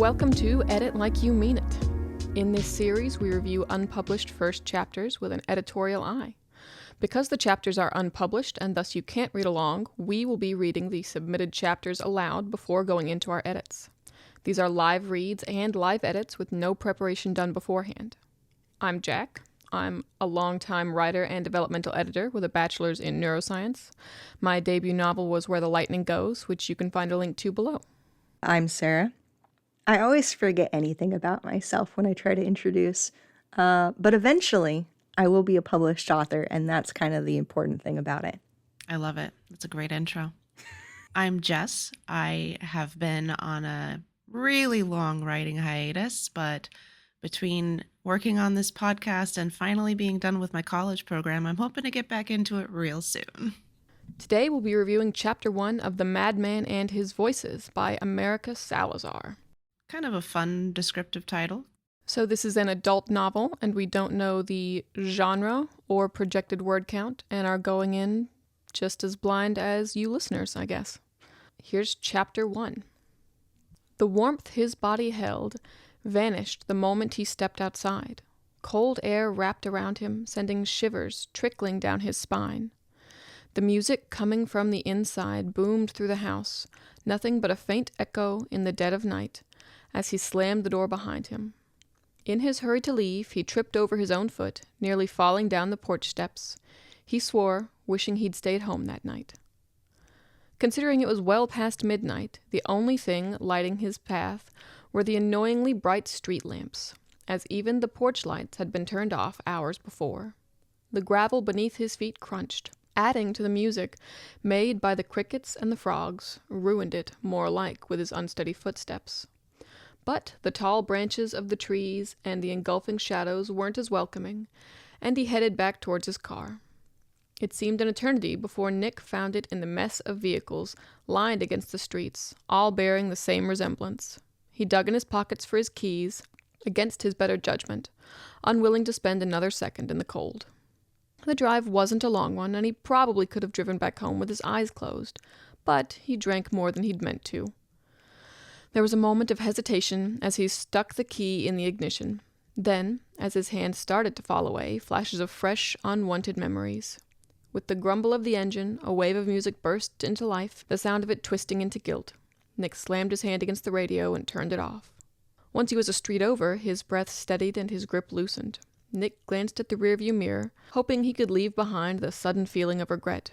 Welcome to Edit Like You Mean It. In this series, we review unpublished first chapters with an editorial eye. Because the chapters are unpublished and thus you can't read along, we will be reading the submitted chapters aloud before going into our edits. These are live reads and live edits with no preparation done beforehand. I'm Jack. I'm a longtime writer and developmental editor with a bachelor's in neuroscience. My debut novel was Where the Lightning Goes, which you can find a link to below. I'm Sarah. I always forget anything about myself when I try to introduce, but eventually I will be a published author, and that's kind of the important thing about it. I love it. It's a great intro. I'm Jess. I have been on a really long writing hiatus, but between working on this podcast and finally being done with my college program, I'm hoping to get back into it real soon. Today we'll be reviewing Chapter 1 of The Madman and His Voices by America Salazar. Kind of a fun, descriptive title. So this is an adult novel, and we don't know the genre or projected word count, and are going in just as blind as you listeners, I guess. Here's Chapter 1. The warmth his body held vanished the moment he stepped outside. Cold air wrapped around him, sending shivers trickling down his spine. The music coming from the inside boomed through the house, nothing but a faint echo in the dead of night, as he slammed the door behind him. In his hurry to leave, he tripped over his own foot, nearly falling down the porch steps. He swore, wishing he'd stayed home that night. Considering it was well past midnight, the only thing lighting his path were the annoyingly bright street lamps, as even the porch lights had been turned off hours before. The gravel beneath his feet crunched, adding to the music made by the crickets and the frogs, ruined it more alike with his unsteady footsteps. But the tall branches of the trees and the engulfing shadows weren't as welcoming, and he headed back towards his car. It seemed an eternity before Nick found it in the mess of vehicles lined against the streets, all bearing the same resemblance. He dug in his pockets for his keys, against his better judgment, unwilling to spend another second in the cold. The drive wasn't a long one, and he probably could have driven back home with his eyes closed, but he drank more than he'd meant to. There was a moment of hesitation as he stuck the key in the ignition. Then, as his hand started to fall away, flashes of fresh, unwanted memories. With the grumble of the engine, a wave of music burst into life, the sound of it twisting into guilt. Nick slammed his hand against the radio and turned it off. Once he was a street over, his breath steadied and his grip loosened. Nick glanced at the rearview mirror, hoping he could leave behind the sudden feeling of regret.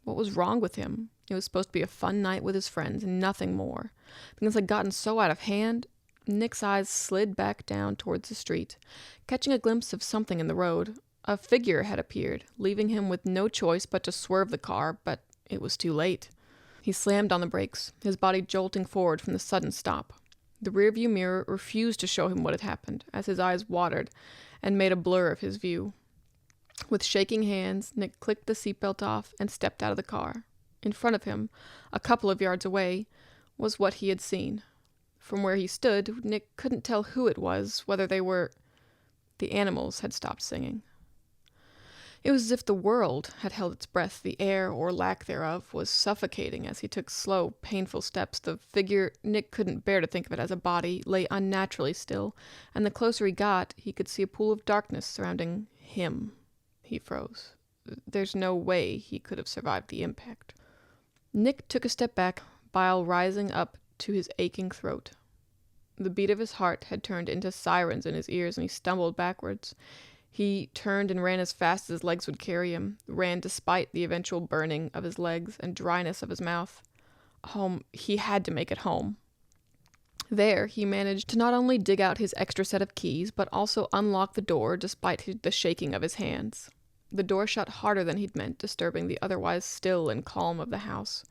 What was wrong with him? It was supposed to be a fun night with his friends and nothing more. Things had gotten so out of hand. Nick's eyes slid back down towards the street, catching a glimpse of something in the road. A figure had appeared, leaving him with no choice but to swerve the car, but it was too late. He slammed on the brakes, his body jolting forward from the sudden stop. The rearview mirror refused to show him what had happened, as his eyes watered and made a blur of his view. With shaking hands, Nick clicked the seatbelt off and stepped out of the car. In front of him, a couple of yards away, was what he had seen. From where he stood, Nick couldn't tell who it was, whether they were... The animals had stopped singing. It was as if the world had held its breath. The air, or lack thereof, was suffocating as he took slow, painful steps. The figure, Nick couldn't bear to think of it as a body, lay unnaturally still, and the closer he got, he could see a pool of darkness surrounding him. He froze. There's no way he could have survived the impact. Nick took a step back, bile rising up to his aching throat. The beat of his heart had turned into sirens in his ears, and he stumbled backwards. He turned and ran as fast as his legs would carry him, ran despite the eventual burning of his legs and dryness of his mouth. Home. He had to make it home. There, he managed to not only dig out his extra set of keys, but also unlock the door despite the shaking of his hands. The door shut harder than he'd meant, disturbing the otherwise still and calm of the house.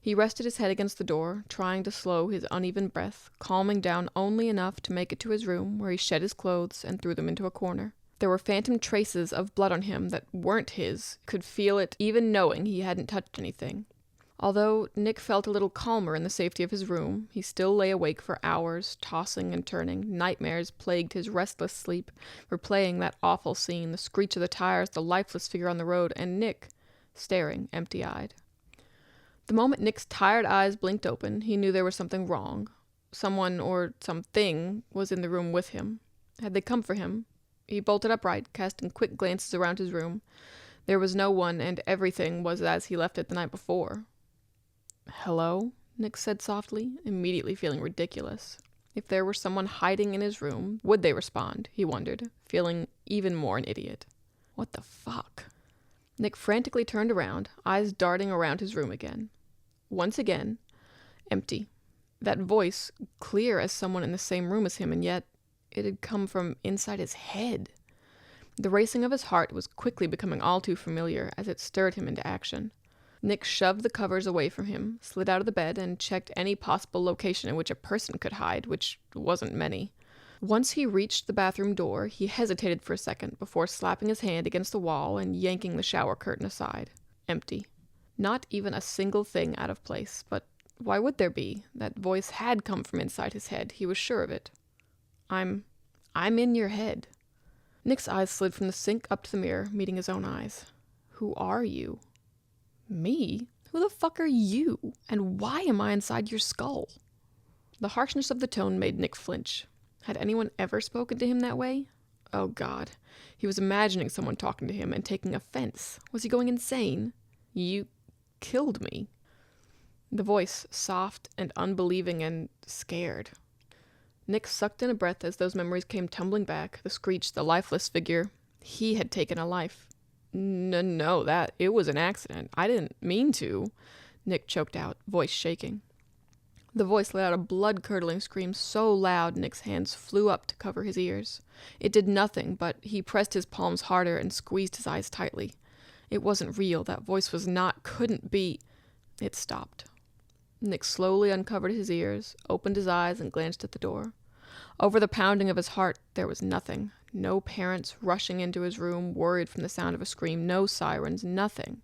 He rested his head against the door, trying to slow his uneven breath, calming down only enough to make it to his room, where he shed his clothes and threw them into a corner. There were phantom traces of blood on him that weren't his, could feel it even knowing he hadn't touched anything. Although Nick felt a little calmer in the safety of his room, he still lay awake for hours, tossing and turning. Nightmares plagued his restless sleep, replaying that awful scene, the screech of the tires, the lifeless figure on the road, and Nick staring empty-eyed. The moment Nick's tired eyes blinked open, he knew there was something wrong. someone or something was in the room with him. Had they come for him? He bolted upright, casting quick glances around his room. There was no one, and everything was as he left it the night before. "Hello?" Nick said softly, immediately feeling ridiculous. If there were someone hiding in his room, would they respond, he wondered, feeling even more an idiot. What the fuck? Nick frantically turned around, eyes darting around his room again. Once again, empty. That voice, clear as someone in the same room as him, and yet it had come from inside his head. The racing of his heart was quickly becoming all too familiar as it stirred him into action. Nick shoved the covers away from him, slid out of the bed, and checked any possible location in which a person could hide, which wasn't many. Once he reached the bathroom door, he hesitated for a second before slapping his hand against the wall and yanking the shower curtain aside. Empty. Not even a single thing out of place, but why would there be? That voice had come from inside his head, he was sure of it. I'm in your head. Nick's eyes slid from the sink up to the mirror, meeting his own eyes. Who are you? Me? Who the fuck are you? And why am I inside your skull? The harshness of the tone made Nick flinch. Had anyone ever spoken to him that way? Oh God. He was imagining someone talking to him and taking offense. Was he going insane? You killed me. The voice, soft and unbelieving and scared. Nick sucked in a breath as those memories came tumbling back, the screech, the lifeless figure. He had taken a life. No, it was an accident. I didn't mean to, Nick choked out, voice shaking. The voice let out a blood-curdling scream so loud Nick's hands flew up to cover his ears. It did nothing, but he pressed his palms harder and squeezed his eyes tightly. It wasn't real. That voice was not, couldn't be. It stopped. Nick slowly uncovered his ears, opened his eyes, and glanced at the door. Over the pounding of his heart, there was nothing. No parents rushing into his room, worried from the sound of a scream. No sirens, nothing.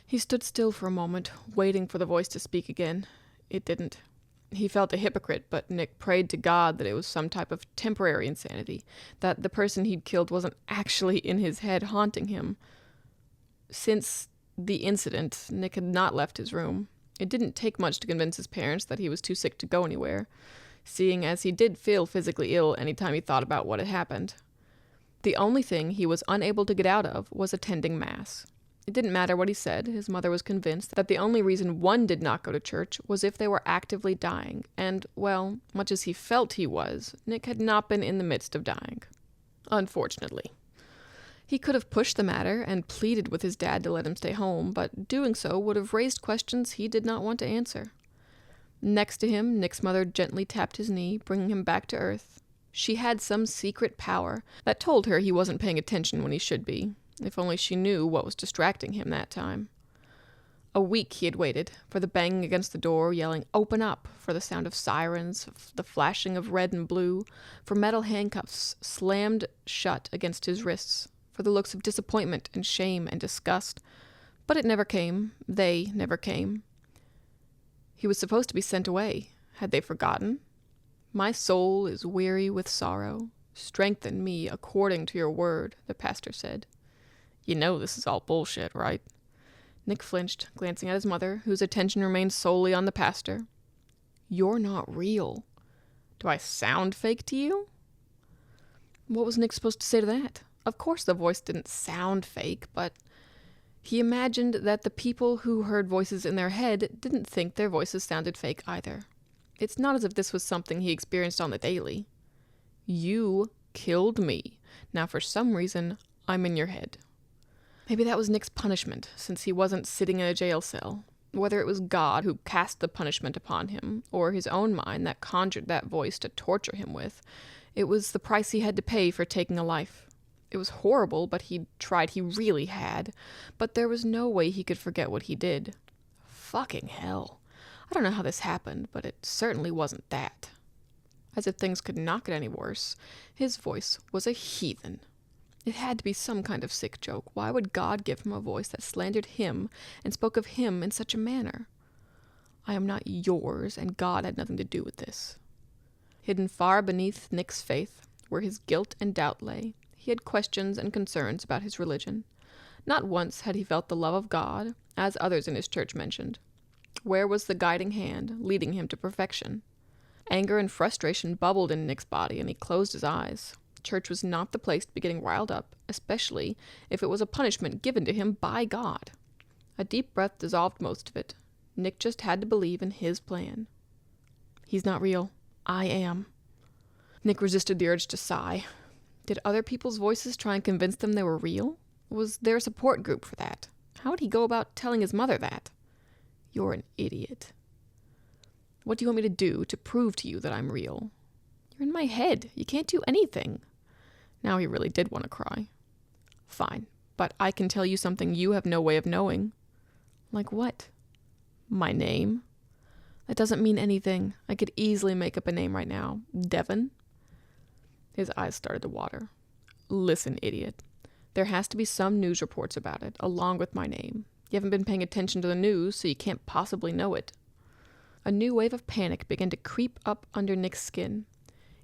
He stood still for a moment, waiting for the voice to speak again. It didn't. He felt a hypocrite, but Nick prayed to God that it was some type of temporary insanity, that the person he'd killed wasn't actually in his head haunting him. Since the incident, Nick had not left his room. It didn't take much to convince his parents that he was too sick to go anywhere, seeing as he did feel physically ill any time he thought about what had happened. The only thing he was unable to get out of was attending Mass. It didn't matter what he said. His mother was convinced that the only reason one did not go to church was if they were actively dying, and, well, much as he felt he was, Nick had not been in the midst of dying. Unfortunately. He could have pushed the matter and pleaded with his dad to let him stay home, but doing so would have raised questions he did not want to answer. Next to him, Nick's mother gently tapped his knee, bringing him back to earth. She had some secret power that told her he wasn't paying attention when he should be, if only she knew what was distracting him that time. A week he had waited, for the banging against the door, yelling, "Open up," for the sound of sirens, the flashing of red and blue, for metal handcuffs slammed shut against his wrists, for the looks of disappointment and shame and disgust. But it never came. They never came. He was supposed to be sent away. Had they forgotten? "My soul is weary with sorrow. Strengthen me according to your word," the pastor said. You know this is all bullshit, right? Nick flinched, glancing at his mother, whose attention remained solely on the pastor. You're not real. Do I sound fake to you? What was Nick supposed to say to that? Of course the voice didn't sound fake, but he imagined that the people who heard voices in their head didn't think their voices sounded fake either. It's not as if this was something he experienced on the daily. You killed me. Now for some reason, I'm in your head. Maybe that was Nick's punishment, since he wasn't sitting in a jail cell. Whether it was God who cast the punishment upon him, or his own mind that conjured that voice to torture him with, it was the price he had to pay for taking a life. It was horrible, but he really had. But there was no way he could forget what he did. Fucking hell. I don't know how this happened, but it certainly wasn't that. As if things could not get any worse, his voice was a heathen. It had to be some kind of sick joke. Why would God give him a voice that slandered him and spoke of him in such a manner? I am not yours, and God had nothing to do with this. Hidden far beneath Nick's faith, where his guilt and doubt lay, he had questions and concerns about his religion. Not once had he felt the love of God, as others in his church mentioned. Where was the guiding hand, leading him to perfection? Anger and frustration bubbled in Nick's body, and he closed his eyes. Church was not the place to be getting riled up, especially if it was a punishment given to him by God. A deep breath dissolved most of it. Nick just had to believe in his plan. He's not real. I am. Nick resisted the urge to sigh. Did other people's voices try and convince them they were real? Was there a support group for that? How would he go about telling his mother that? You're an idiot. What do you want me to do to prove to you that I'm real? You're in my head. You can't do anything. Now he really did want to cry. Fine, but I can tell you something you have no way of knowing. Like what? My name? That doesn't mean anything. I could easily make up a name right now. Devon? His eyes started to water. Listen, idiot. There has to be some news reports about it, along with my name. You haven't been paying attention to the news, so you can't possibly know it. A new wave of panic began to creep up under Nick's skin.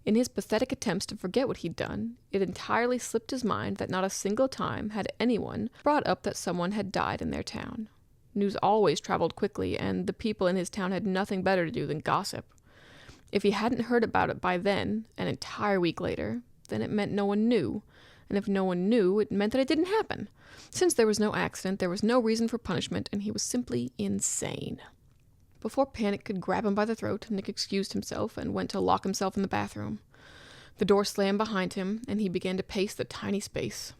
In his pathetic attempts to forget what he'd done, it entirely slipped his mind that not a single time had anyone brought up that someone had died in their town. News always traveled quickly, and the people in his town had nothing better to do than gossip. If he hadn't heard about it by then, an entire week later, then it meant no one knew. And if no one knew, it meant that it didn't happen. Since there was no accident, there was no reason for punishment, and he was simply insane. Before panic could grab him by the throat, Nick excused himself and went to lock himself in the bathroom. The door slammed behind him, and he began to pace the tiny space.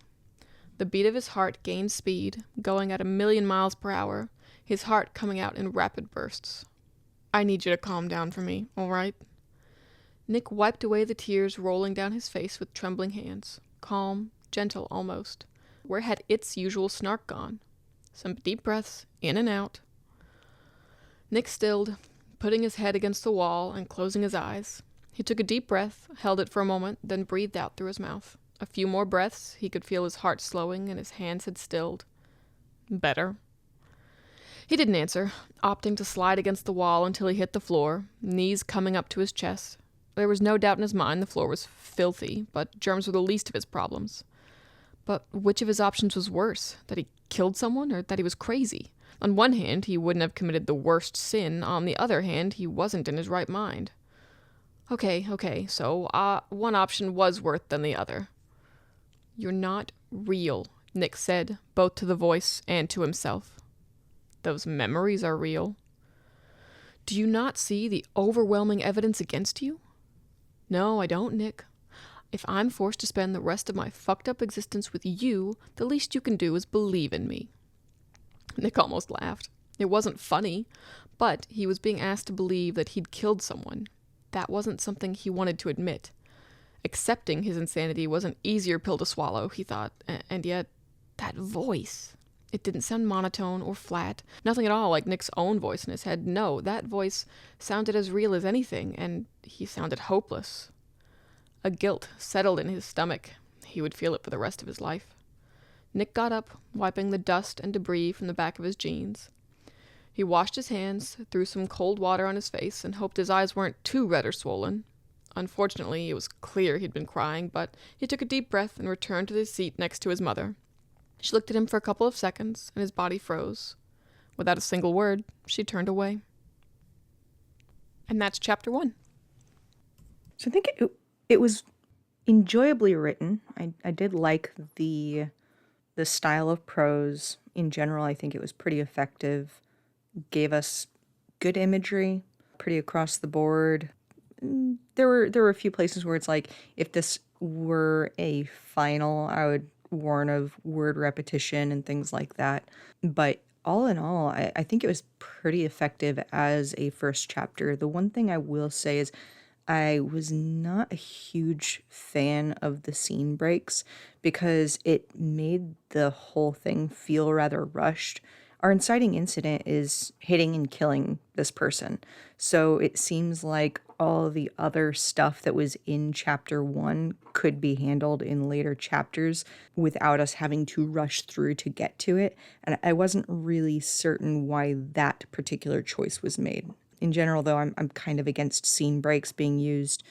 The beat of his heart gained speed, going at 1,000,000 miles per hour, his heart coming out in rapid bursts. I need you to calm down for me, all right? Nick wiped away the tears rolling down his face with trembling hands. Calm, gentle almost. Where had its usual snark gone? Some deep breaths, in and out. Nick stilled, putting his head against the wall and closing his eyes. He took a deep breath, held it for a moment, then breathed out through his mouth. A few more breaths, he could feel his heart slowing and his hands had stilled. Better. He didn't answer, opting to slide against the wall until he hit the floor, knees coming up to his chest. There was no doubt in his mind the floor was filthy, but germs were the least of his problems. But which of his options was worse? That he killed someone, or that he was crazy? On one hand, he wouldn't have committed the worst sin. On the other hand, he wasn't in his right mind. Okay, so one option was worse than the other. You're not real, Nick said, both to the voice and to himself. Those memories are real. Do you not see the overwhelming evidence against you? No, I don't, Nick. If I'm forced to spend the rest of my fucked up existence with you, the least you can do is believe in me. Nick almost laughed. It wasn't funny, but he was being asked to believe that he'd killed someone. That wasn't something he wanted to admit. Accepting his insanity was an easier pill to swallow, he thought, and yet, that voice. It didn't sound monotone or flat, nothing at all like Nick's own voice in his head. No, that voice sounded as real as anything, and he sounded hopeless. A guilt settled in his stomach. He would feel it for the rest of his life. Nick got up, wiping the dust and debris from the back of his jeans. He washed his hands, threw some cold water on his face, and hoped his eyes weren't too red or swollen. Unfortunately, it was clear he'd been crying, but he took a deep breath and returned to the seat next to his mother. She looked at him for a couple of seconds, and his body froze. Without a single word, she turned away. And that's chapter 1. So I think it was enjoyably written. I did like the style of prose. In general, I think it was pretty effective. Gave us good imagery, pretty across the board. There were a few places where it's like, if this were a final, I would warn of word repetition and things like that. But all in all, I think it was pretty effective as a first chapter. The one thing I will say is I was not a huge fan of the scene breaks because it made the whole thing feel rather rushed. Our inciting incident is hitting and killing this person. So it seems like all the other stuff that was in chapter 1 could be handled in later chapters without us having to rush through to get to it. And I wasn't really certain why that particular choice was made. In general, though, I'm kind of against scene breaks being used.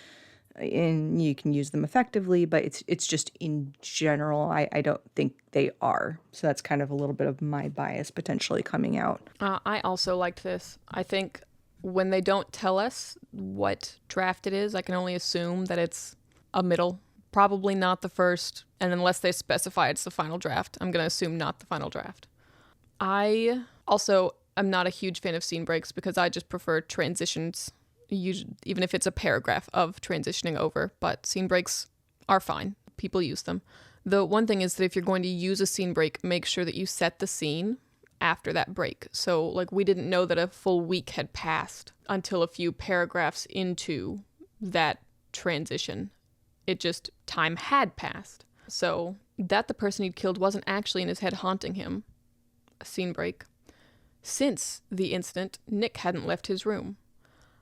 And you can use them effectively, but it's just in general, I don't think they are. So that's kind of a little bit of my bias potentially coming out. I also liked this. I think when they don't tell us what draft it is, I can only assume that it's a middle. Probably not the first, and unless they specify it's the final draft, I'm going to assume not the final draft. I also am not a huge fan of scene breaks because I just prefer transitions, even if it's a paragraph of transitioning over, but scene breaks are fine. People use them. The one thing is that if you're going to use a scene break, make sure that you set the scene after that break. So, like, we didn't know that a full week had passed until a few paragraphs into that transition. It just, time had passed. So, that the person he'd killed wasn't actually in his head haunting him. A scene break. Since the incident, Nick hadn't left his room.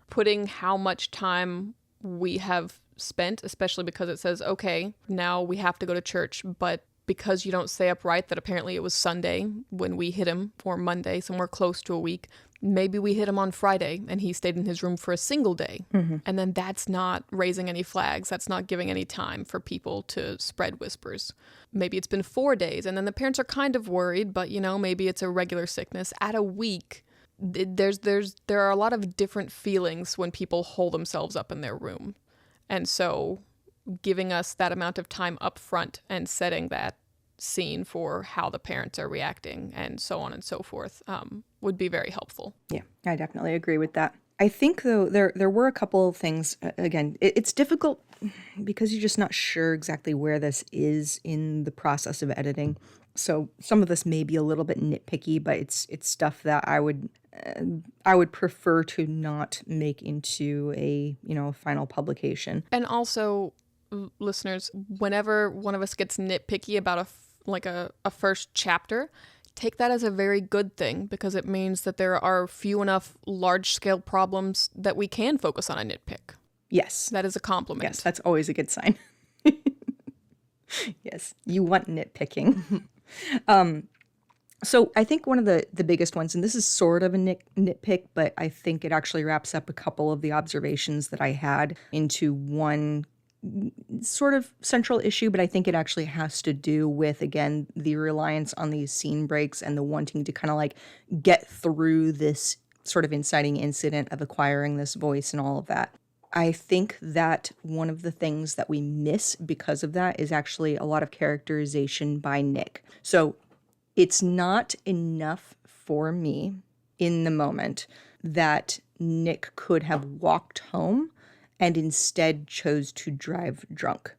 Putting how much time we have spent, especially because it says, okay, now we have to go to church, but because you don't say up right that apparently it was Sunday when we hit him, or Monday, somewhere close to a week, maybe we hit him on Friday and he stayed in his room for a single day. Mm-hmm. And then that's not raising any flags. That's not giving any time for people to spread whispers. Maybe it's been 4 days and then the parents are kind of worried, but maybe it's a regular sickness. At a week, there are a lot of different feelings when people hole themselves up in their room. And so giving us that amount of time up front and setting that scene for how the parents are reacting and so on and so forth would be very helpful. Yeah, I definitely agree with that. I think, though, there were a couple of things. Again, it's difficult because you're just not sure exactly where this is in the process of editing. So some of this may be a little bit nitpicky, but it's stuff that I would prefer to not make into a final publication. And also, listeners, whenever one of us gets nitpicky about a first chapter, take that as a very good thing because it means that there are few enough large-scale problems that we can focus on a nitpick. Yes. That is a compliment. Yes, that's always a good sign. Yes, you want nitpicking. So I think one of the biggest ones, and this is sort of a nitpick, but I think it actually wraps up a couple of the observations that I had into one sort of central issue, but I think it actually has to do with, again, the reliance on these scene breaks and the wanting to kind of like get through this sort of inciting incident of acquiring this voice and all of that. I think that one of the things that we miss because of that is actually a lot of characterization by Nick. So it's not enough for me in the moment that Nick could have walked home and instead chose to drive drunk.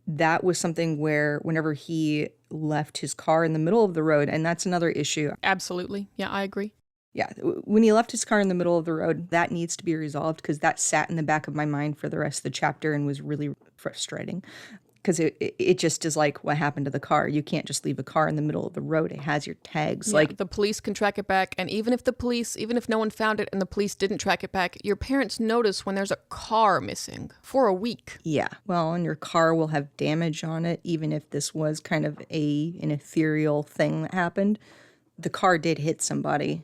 That was something where whenever he left his car in the middle of the road, and that's another issue. Absolutely. Yeah, I agree. Yeah, when he left his car in the middle of the road, that needs to be resolved because that sat in the back of my mind for the rest of the chapter and was really frustrating. Because it just is like, what happened to the car? You can't just leave a car in the middle of the road. It has your tags. Yeah, like the police can track it back. And even if no one found it and the police didn't track it back, your parents notice when there's a car missing for a week. Yeah. Well, and your car will have damage on it, even if this was kind of an ethereal thing that happened. The car did hit somebody,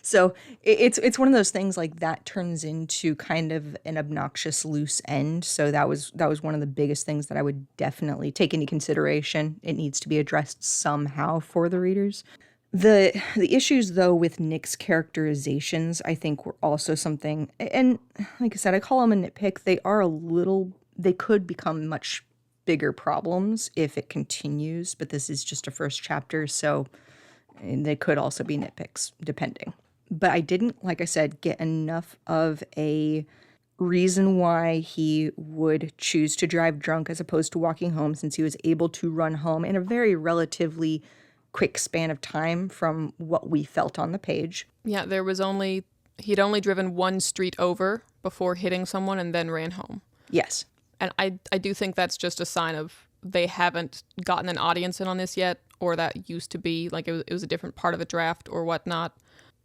So it's one of those things like that turns into kind of an obnoxious loose end. So that was one of the biggest things that I would definitely take into consideration. It needs to be addressed somehow for the readers. The issues, though, with Nick's characterizations, I think were also something, and like I said, I call them a nitpick. They could become much bigger problems if it continues, but this is just a first chapter, so they could also be nitpicks, depending. But I didn't, like I said, get enough of a reason why he would choose to drive drunk as opposed to walking home, since he was able to run home in a very relatively quick span of time from what we felt on the page. Yeah, he'd only driven one street over before hitting someone and then ran home. Yes. And I do think that's just a sign of they haven't gotten an audience in on this yet, or that used to be, like it was a different part of a draft or whatnot.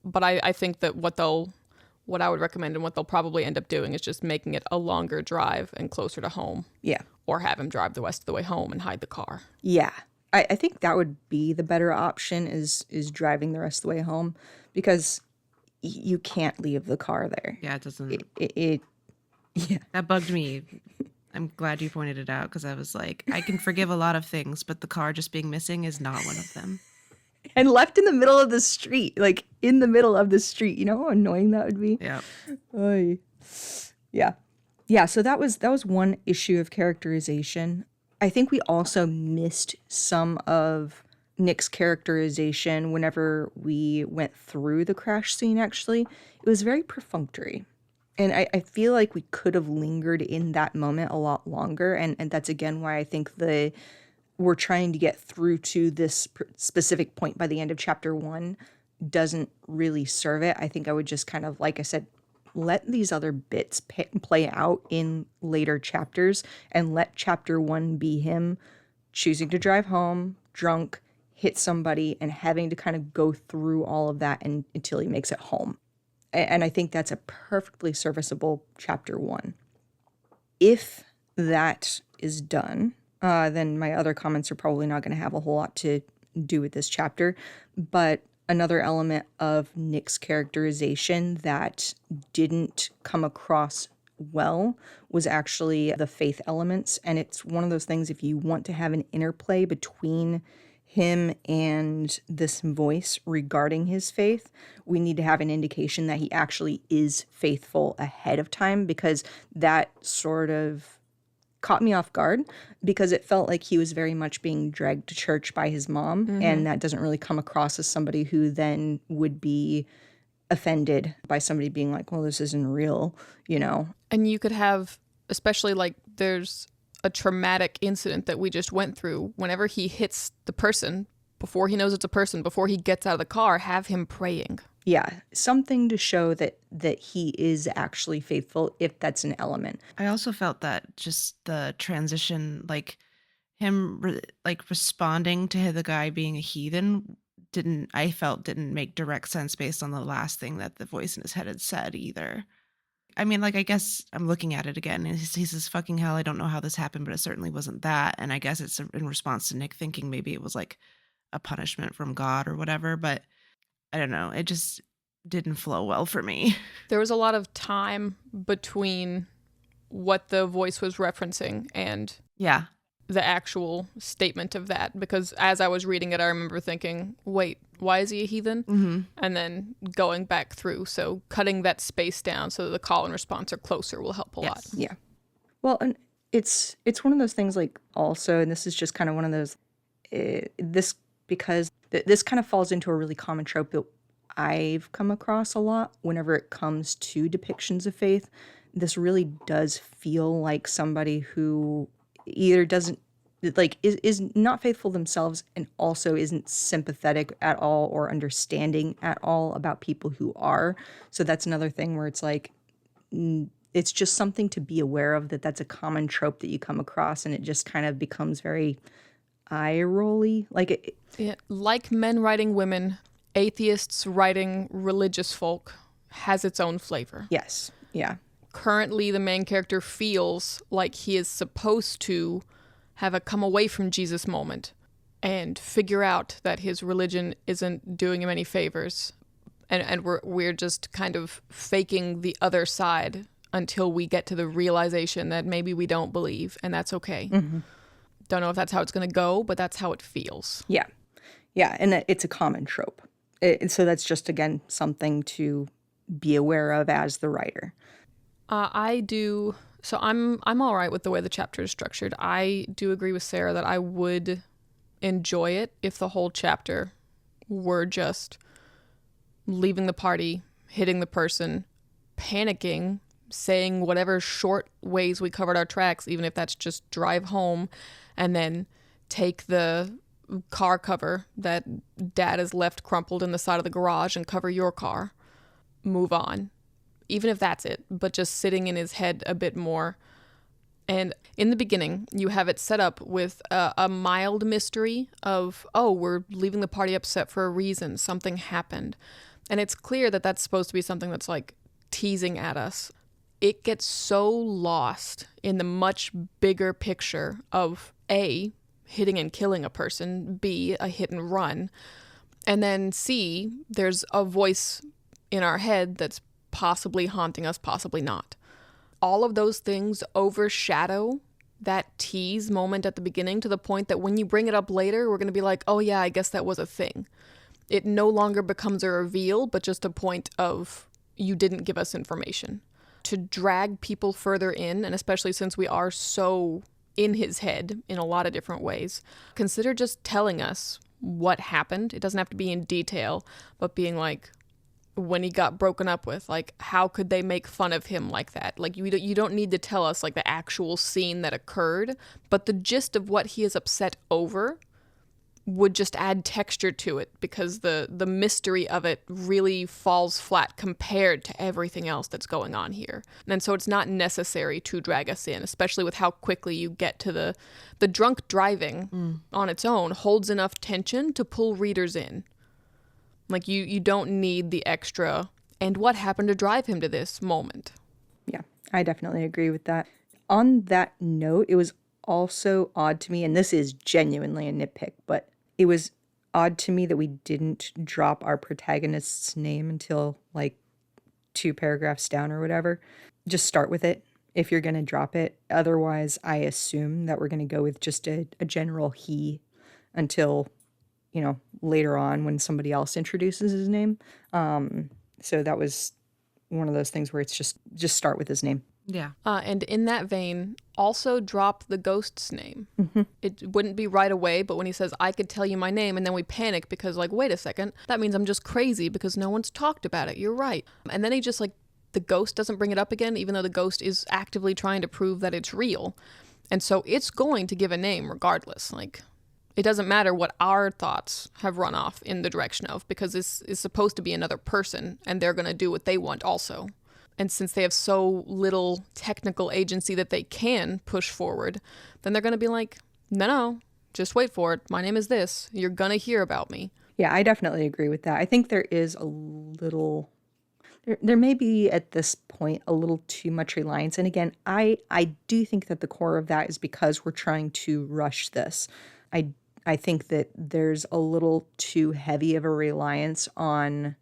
But I think that what I would recommend and what they'll probably end up doing is just making it a longer drive and closer to home. Yeah. Or have him drive the rest of the way home and hide the car. Yeah. I think that would be the better option is driving the rest of the way home, because you can't leave the car there. Yeah, it doesn't. Yeah. That bugged me. I'm glad you pointed it out because I was like, I can forgive a lot of things, but the car just being missing is not one of them. and left in the middle of the street, like in the middle of the street. You know how annoying that would be? Yeah. Oy. Yeah. Yeah, so that was one issue of characterization. I think we also missed some of Nick's characterization whenever we went through the crash scene, actually. It was very perfunctory. And I feel like we could have lingered in that moment a lot longer. And that's, again, why I think we're trying to get through to this specific point by the end of chapter 1 doesn't really serve it. I think I would just kind of, like I said, let these other bits play out in later chapters and let chapter 1 be him choosing to drive home, drunk, hit somebody, and having to kind of go through all of that until he makes it home. And I think that's a perfectly serviceable chapter 1. If that is done, then my other comments are probably not going to have a whole lot to do with this chapter. But another element of Nick's characterization that didn't come across well was actually the faith elements. And it's one of those things, if you want to have an interplay between him and this voice regarding his faith, we need to have an indication that he actually is faithful ahead of time, because that sort of caught me off guard, because it felt like he was very much being dragged to church by his mom, and that doesn't really come across as somebody who then would be offended by somebody being like, well, this isn't real, you know? And you could have, especially like there's a traumatic incident that we just went through. Whenever he hits the person, before he knows it's a person, before he gets out of the car, have him praying. Yeah, something to show that he is actually faithful, if that's an element. I also felt that just the transition, like him responding to the guy being a heathen didn't make direct sense based on the last thing that the voice in his head had said either. I mean, like, I guess I'm looking at it again, and he says, fucking hell, I don't know how this happened, but it certainly wasn't that. And I guess it's in response to Nick thinking maybe it was like a punishment from God or whatever, but I don't know. It just didn't flow well for me. There was a lot of time between what the voice was referencing and Yeah. the actual statement of that, because as I was reading it, I remember thinking, wait, why is he a heathen? Mm-hmm. And then going back through. So cutting that space down so that the call and response are closer will help a lot. Yeah. Well, and it's one of those things, like, also, and this is just kind of one of those, because this kind of falls into a really common trope that I've come across a lot whenever it comes to depictions of faith. This really does feel like somebody who either doesn't, like, is not faithful themselves, and also isn't sympathetic at all or understanding at all about people who are. So that's another thing where it's like, it's just something to be aware of, that's a common trope that you come across, and it just kind of becomes very eye-rolly. Like men writing women, atheists writing religious folk has its own flavor. Yes. Yeah. Currently, the main character feels like he is supposed to have a come away from Jesus moment and figure out that his religion isn't doing him any favors. And we're just kind of faking the other side until we get to the realization that maybe we don't believe, and that's okay. Mm-hmm. Don't know if that's how it's going to go, but that's how it feels. Yeah. Yeah, and it's a common trope. So that's just, again, something to be aware of as the writer. I do. So I'm all right with the way the chapter is structured. I do agree with Sarah that I would enjoy it if the whole chapter were just leaving the party, hitting the person, panicking, saying whatever short ways we covered our tracks, even if that's just drive home, and then take the car cover that dad has left crumpled in the side of the garage and cover your car. Move on. Even if that's it, but just sitting in his head a bit more. And in the beginning, you have it set up with a mild mystery of, oh, we're leaving the party upset for a reason. Something happened. And it's clear that that's supposed to be something that's like teasing at us. It gets so lost in the much bigger picture of A, hitting and killing a person, B, a hit and run, and then C, there's a voice in our head that's possibly haunting us, possibly not. All of those things overshadow that tease moment at the beginning, to the point that when you bring it up later, we're going to be like, oh yeah, I guess that was a thing. It no longer becomes a reveal, but just a point of you didn't give us information. To drag people further in, and especially since we are so in his head in a lot of different ways, consider just telling us what happened. It doesn't have to be in detail, but being like, when he got broken up with, like, how could they make fun of him like that? Like, you don't need to tell us, like, the actual scene that occurred, but the gist of what he is upset over would just add texture to it, because the mystery of it really falls flat compared to everything else that's going on here. And so it's not necessary to drag us in, especially with how quickly you get to the drunk driving on its own holds enough tension to pull readers in. Like, you don't need the extra, and what happened to drive him to this moment? Yeah, I definitely agree with that. On that note, it was also odd to me, and this is genuinely a nitpick, but it was odd to me that we didn't drop our protagonist's name until like 2 paragraphs down or whatever. Just start with it if you're going to drop it. Otherwise, I assume that we're going to go with just a general he until, you know, later on when somebody else introduces his name. So that was one of those things where it's just start with his name. Yeah. And in that vein, also drop the ghost's name. Mm-hmm. It wouldn't be right away, but when he says, I could tell you my name, and then we panic because, like, wait a second, that means I'm just crazy because no one's talked about it. You're right. And then he just, like, the ghost doesn't bring it up again, even though the ghost is actively trying to prove that it's real. And so it's going to give a name regardless. Like, it doesn't matter what our thoughts have run off in the direction of, because this is supposed to be another person, and they're going to do what they want also. And since they have so little technical agency that they can push forward, then they're going to be like, no, just wait for it. My name is this. You're going to hear about me. Yeah, I definitely agree with that. I think there is a little, there may be at this point a little too much reliance. And again, I do think that the core of that is because we're trying to rush this. I think that there's a little too heavy of a reliance on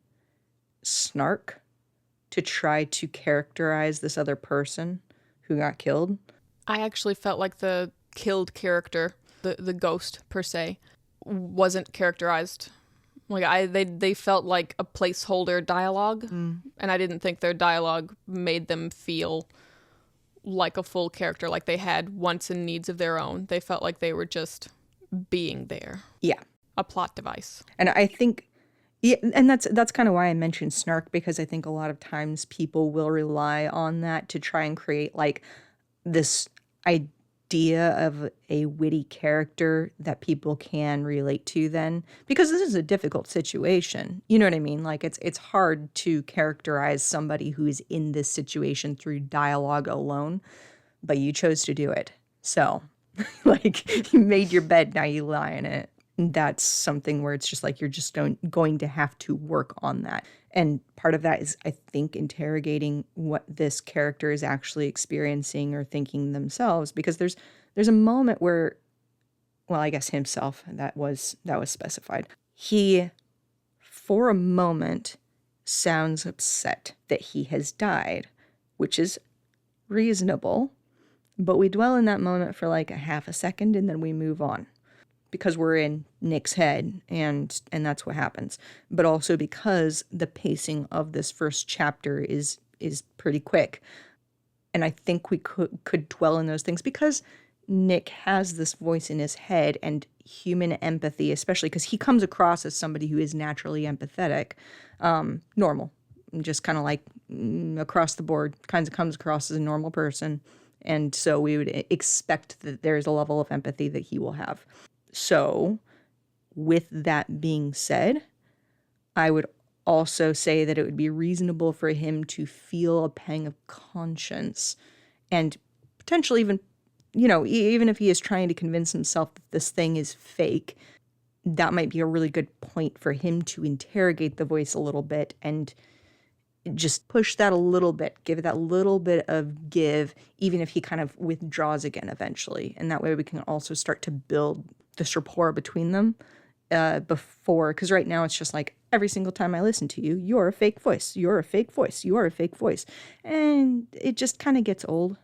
snark to try to characterize this other person who got killed. I actually felt like the killed character, the ghost per se, wasn't characterized. Like, they felt like a placeholder dialogue, and I didn't think their dialogue made them feel like a full character, like they had wants and needs of their own. They felt like they were just being there. Yeah. A plot device. And I think, yeah, and that's kind of why I mentioned snark, because I think a lot of times people will rely on that to try and create like this idea of a witty character that people can relate to then, because this is a difficult situation. You know what I mean? Like it's hard to characterize somebody who is in this situation through dialogue alone, but you chose to do it. So like, you made your bed, now you lie in it. That's something where it's just like you're just going to have to work on that. And part of that is, I think, interrogating what this character is actually experiencing or thinking themselves, because there's a moment where, well, I guess himself, that was specified. He, for a moment, sounds upset that he has died, which is reasonable, but we dwell in that moment for like a half a second and then we move on. Because we're in Nick's head, and that's what happens. But also because the pacing of this first chapter is pretty quick. And I think we could dwell in those things because Nick has this voice in his head, and human empathy, especially because he comes across as somebody who is naturally empathetic, normal, just kind of like across the board, kind of comes across as a normal person. And so we would expect that there's a level of empathy that he will have. So, with that being said, I would also say that it would be reasonable for him to feel a pang of conscience, and potentially even, you know, even if he is trying to convince himself that this thing is fake, that might be a really good point for him to interrogate the voice a little bit and just push that a little bit, give it that little bit of give, even if he kind of withdraws again eventually. And that way we can also start to build this rapport between them before, because right now it's just like every single time I listen to you, you're a fake voice, you're a fake voice, you are a fake voice. And it just kind of gets old,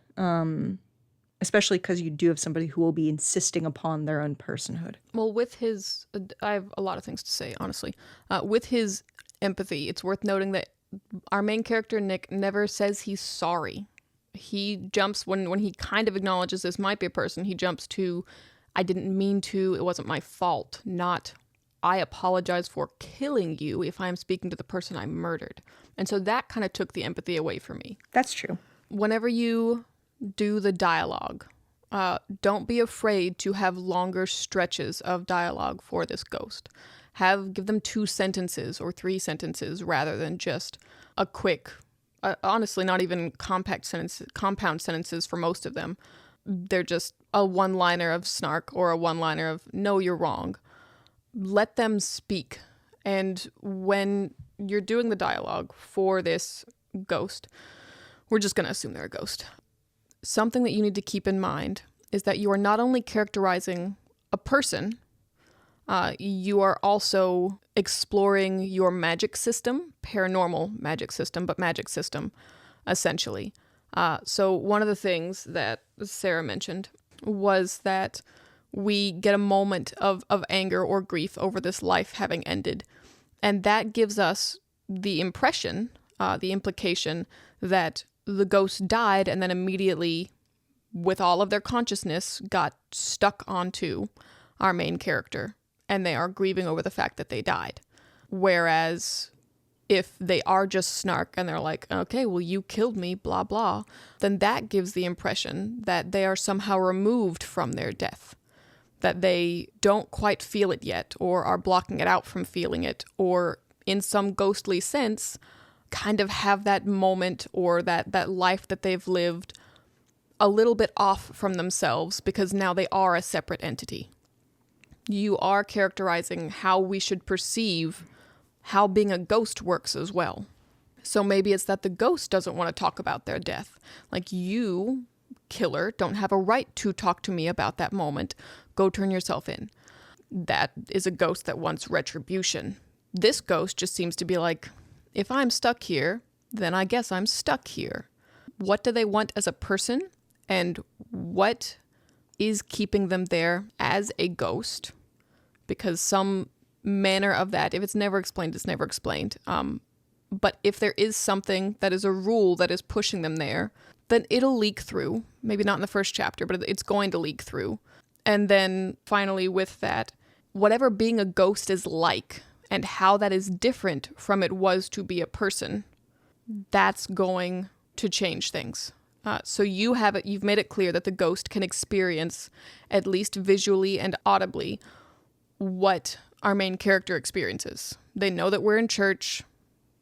especially because you do have somebody who will be insisting upon their own personhood. Well, with his, I have a lot of things to say, honestly. With his empathy, it's worth noting that our main character, Nick, never says he's sorry. He jumps, when he kind of acknowledges this might be a person, he jumps to, I didn't mean to, it wasn't my fault, not, I apologize for killing you if I'm speaking to the person I murdered. And so that kind of took the empathy away from me. That's true. Whenever you do the dialogue, don't be afraid to have longer stretches of dialogue for this ghost. Give them 2 sentences or 3 sentences rather than just a quick, honestly, not even compound sentences for most of them. They're just a one-liner of snark or a one-liner of, no, you're wrong. Let them speak. And when you're doing the dialogue for this ghost, we're just going to assume they're a ghost. Something that you need to keep in mind is that you are not only characterizing a person, you are also exploring your magic system, paranormal magic system, but magic system, essentially. So one of the things that Sarah mentioned was that we get a moment of anger or grief over this life having ended. And that gives us the impression, the implication that the ghost died and then immediately, with all of their consciousness, got stuck onto our main character. And they are grieving over the fact that they died. Whereas if they are just snark and they're like, okay, well, you killed me, blah, blah, then that gives the impression that they are somehow removed from their death. That they don't quite feel it yet, or are blocking it out from feeling it, or in some ghostly sense, kind of have that moment or that life that they've lived a little bit off from themselves because now they are a separate entity. You are characterizing how we should perceive how being a ghost works as well. So maybe it's that the ghost doesn't want to talk about their death. Like, you, killer, don't have a right to talk to me about that moment. Go turn yourself in. That is a ghost that wants retribution. This ghost just seems to be like, if I'm stuck here, then I guess I'm stuck here. What do they want as a person? And what is keeping them there as a ghost? Because some manner of that, if it's never explained, it's never explained. But if there is something that is a rule that is pushing them there, then it'll leak through. Maybe not in the first chapter, but it's going to leak through. And then finally with that, whatever being a ghost is like and how that is different from it was to be a person, that's going to change things. So you've made it clear that the ghost can experience, at least visually and audibly, what our main character experiences. They know that we're in church.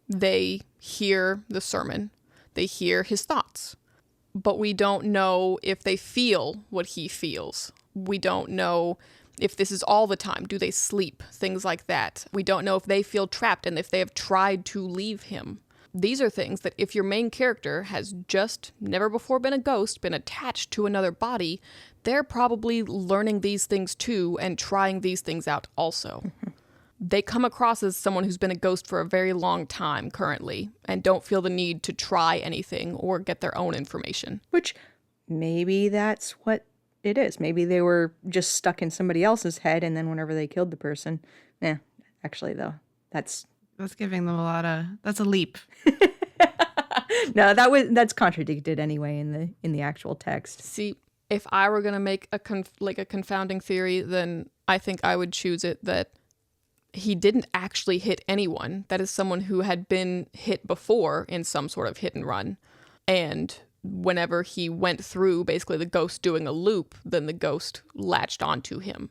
They hear the sermon. They hear his thoughts. But we don't know if they feel what he feels. We don't know if this is all the time. Do they sleep? Things like that. We don't know if they feel trapped and if they have tried to leave him. These are things that if your main character has just never before been a ghost, been attached to another body, they're probably learning these things too and trying these things out also. Mm-hmm. They come across as someone who's been a ghost for a very long time currently and don't feel the need to try anything or get their own information. Which maybe that's what it is. Maybe they were just stuck in somebody else's head, and then whenever they killed the person, actually though, that's giving them that's a leap. No, that's contradicted anyway in the actual text. See, if I were gonna make a confounding theory, then I think I would choose it that he didn't actually hit anyone. That is someone who had been hit before in some sort of hit and run. And whenever he went through basically the ghost doing a loop, then the ghost latched onto him.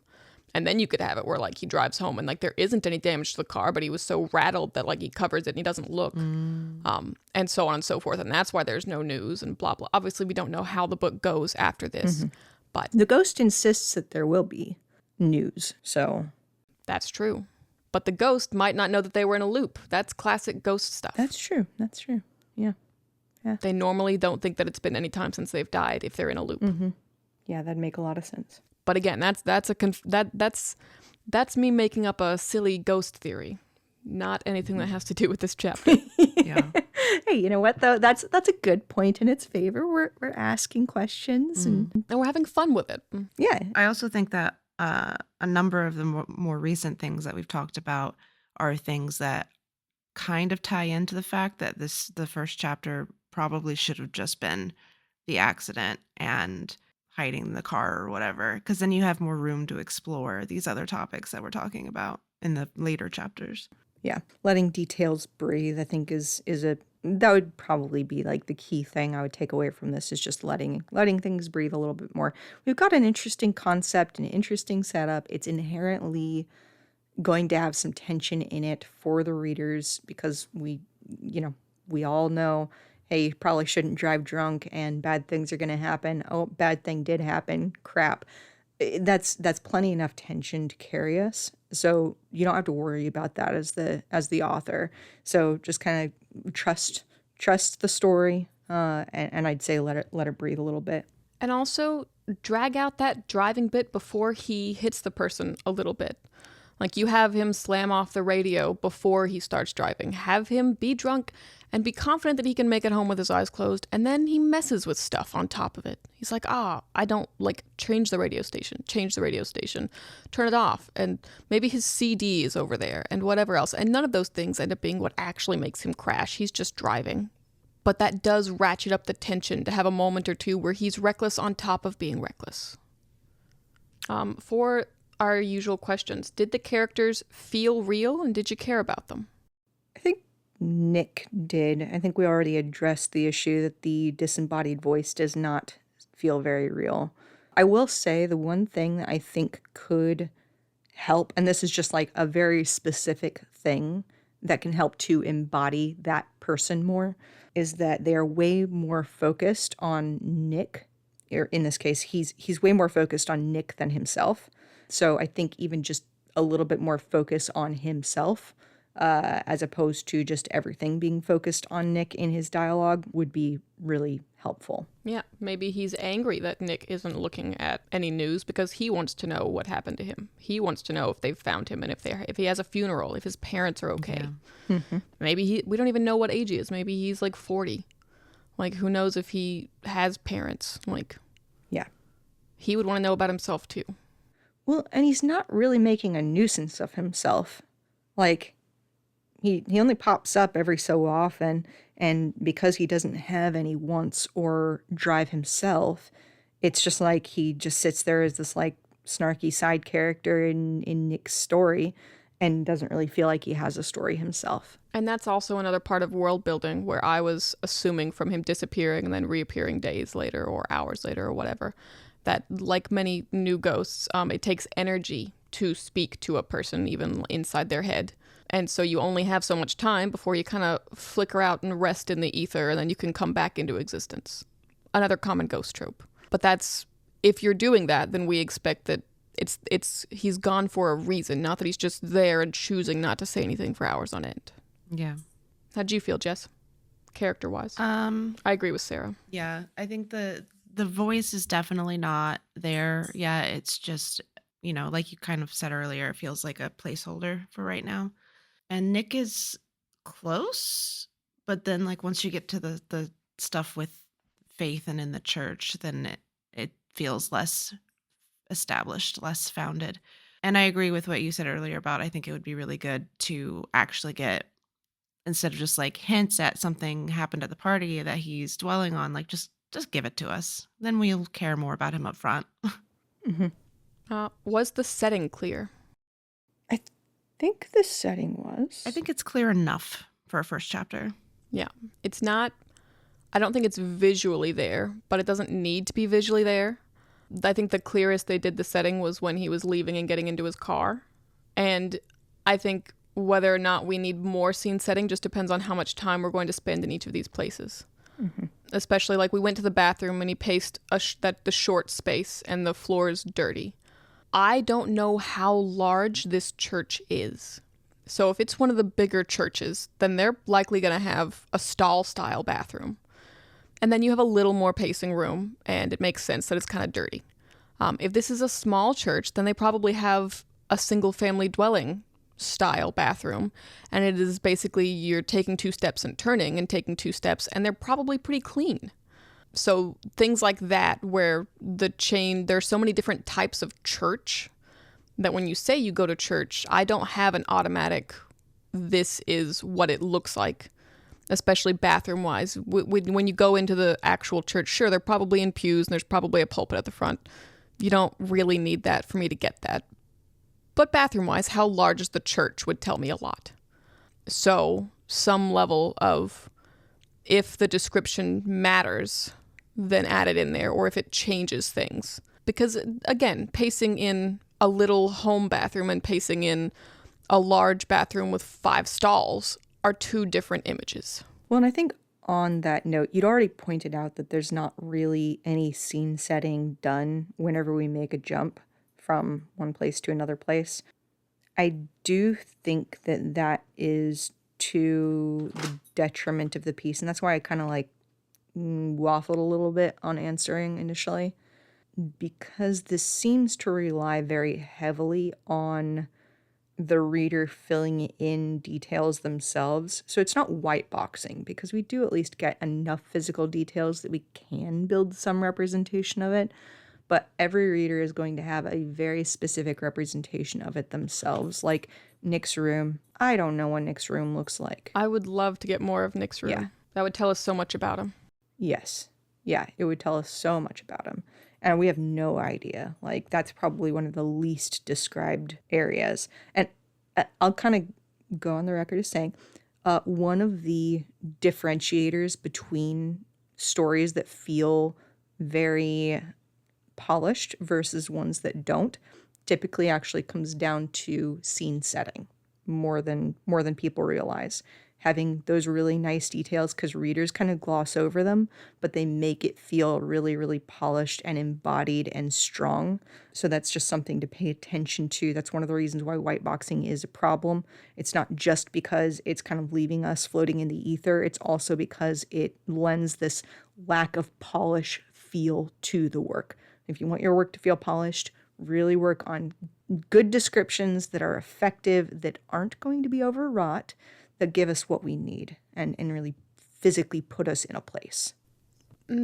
And then you could have it where like he drives home and like there isn't any damage to the car, but he was so rattled that like he covers it and he doesn't look. And so on and so forth. And that's why there's no news and blah, blah. Obviously, we don't know how the book goes after this. Mm-hmm. But the ghost insists that there will be news. So that's true. But the ghost might not know that they were in a loop. That's classic ghost stuff. That's true. Yeah. They normally don't think that it's been any time since they've died if they're in a loop. Mm-hmm. Yeah, that'd make a lot of sense. But again, that's me making up a silly ghost theory. Not anything that has to do with this chapter. Yeah. Hey, you know what though? That's a good point in its favor. We're asking questions and And we're having fun with it. yeah. I also think that a number of the more recent things that we've talked about are things that kind of tie into the fact that the first chapter probably should have just been the accident and hiding the car or whatever, because then you have more room to explore these other topics that we're talking about in the later chapters. Yeah, letting details breathe, I think is that would probably be like the key thing I would take away from this is just letting things breathe a little bit more. We've got an interesting concept, an interesting setup. It's inherently going to have some tension in it for the readers because we all know, hey, you probably shouldn't drive drunk and bad things are going to happen. Oh, bad thing did happen. Crap. That's plenty enough tension to carry us. So you don't have to worry about that as the author. So just kind of trust the story, and I'd say let it breathe a little bit. And also drag out that driving bit before he hits the person a little bit. Like you have him slam off the radio before he starts driving. Have him be drunk and be confident that he can make it home with his eyes closed. And then he messes with stuff on top of it. He's like, I don't change the radio station, turn it off. And maybe his CD is over there and whatever else. And none of those things end up being what actually makes him crash. He's just driving. But that does ratchet up the tension to have a moment or two where he's reckless on top of being reckless. For our usual questions, did the characters feel real and did you care about them? I think Nick did. I think we already addressed the issue that the disembodied voice does not feel very real. I will say the one thing that I think could help, and this is just like a very specific thing that can help to embody that person more, is that they are way more focused on Nick. Or in this case, he's way more focused on Nick than himself. So I think even just a little bit more focus on himself, as opposed to just everything being focused on Nick in his dialogue would be really helpful. Yeah, maybe he's angry that Nick isn't looking at any news because he wants to know what happened to him. He wants to know if they've found him and if he has a funeral, if his parents are okay. Yeah. Mm-hmm. Maybe we don't even know what age he is. Maybe he's like 40. Like, who knows if he has parents? Like, Yeah. he would want to know about himself too. Well, and he's not really making a nuisance of himself. Like, he only pops up every so often, and because he doesn't have any wants or drive himself, it's just like he just sits there as this like snarky side character in Nick's story and doesn't really feel like he has a story himself. And that's also another part of world building where I was assuming from him disappearing and then reappearing days later or hours later or whatever, that like many new ghosts, it takes energy to speak to a person even inside their head. And so you only have so much time before you kind of flicker out and rest in the ether, and then you can come back into existence. Another common ghost trope. But that's, if you're doing that, then we expect that he's gone for a reason, not that he's just there and choosing not to say anything for hours on end. Yeah. How'd you feel, Jess? Character-wise? I agree with Sarah. Yeah, I think the voice is definitely not there. Yeah, it's just, like you kind of said earlier, it feels like a placeholder for right now. And Nick is close, but then like once you get to the stuff with faith and in the church, then it feels less established, less founded. And I agree with what you said earlier about I think it would be really good to actually get, instead of just like hints at something happened at the party that he's dwelling on, like just give it to us. Then we'll care more about him up front. Mm-hmm. Was the setting clear? I think the setting was. I think it's clear enough for a first chapter. Yeah. It's not, I don't think it's visually there, but it doesn't need to be visually there. I think the clearest they did the setting was when he was leaving and getting into his car. And I think whether or not we need more scene setting just depends on how much time we're going to spend in each of these places. Mm-hmm. Especially Especially like we went to the bathroom and he paced the short space and the floor is dirty. I don't know how large this church is. So if it's one of the bigger churches, then they're likely going to have a stall-style bathroom. And then you have a little more pacing room, and it makes sense that it's kind of dirty. If this is a small church, then they probably have a single-family dwelling style bathroom. And it is basically you're taking 2 steps and turning and taking 2 steps, and they're probably pretty clean. So things like that, where there's so many different types of church that when you say you go to church, I don't have an automatic, this is what it looks like, especially bathroom wise. When you go into the actual church, sure, they're probably in pews and there's probably a pulpit at the front. You don't really need that for me to get that. But bathroom wise, how large is the church would tell me a lot. So some level of, if the description matters, then add it in there, or if it changes things. Because again, pacing in a little home bathroom and pacing in a large bathroom with 5 stalls are 2 different images. Well, and I think on that note, you'd already pointed out that there's not really any scene setting done whenever we make a jump from one place to another place. I do think that that is to the detriment of the piece, and that's why I kind of waffled a little bit on answering initially, because this seems to rely very heavily on the reader filling in details themselves. So it's not white boxing, because we do at least get enough physical details that we can build some representation of it, but every reader is going to have a very specific representation of it themselves. Like Nick's room, I don't know what Nick's room looks like. I would love to get more of Nick's room. Yeah. That would tell us so much about him. Yes. Yeah, it would tell us so much about him. And we have no idea. Like, that's probably one of the least described areas. And I'll kind of go on the record as saying, one of the differentiators between stories that feel very polished versus ones that don't typically actually comes down to scene setting more than people realize. Having those really nice details, because readers kind of gloss over them, but they make it feel really, really polished and embodied and strong. So that's just something to pay attention to. That's one of the reasons why white boxing is a problem. It's not just because it's kind of leaving us floating in the ether. It's also because it lends this lack of polish feel to the work. If you want your work to feel polished, really work on good descriptions that are effective, that aren't going to be overwrought, that give us what we need and really physically put us in a place.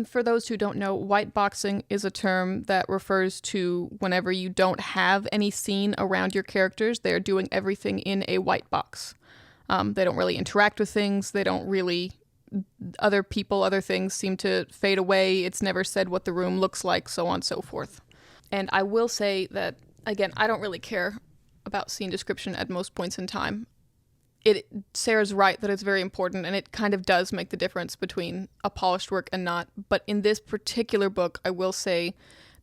For those who don't know, white boxing is a term that refers to whenever you don't have any scene around your characters, they're doing everything in a white box. They don't really interact with things. They don't really, other people, other things seem to fade away. It's never said what the room looks like, so on and so forth. And I will say that, again, I don't really care about scene description at most points in time. Sarah's right that it's very important, and it kind of does make the difference between a polished work and not. But in this particular book, I will say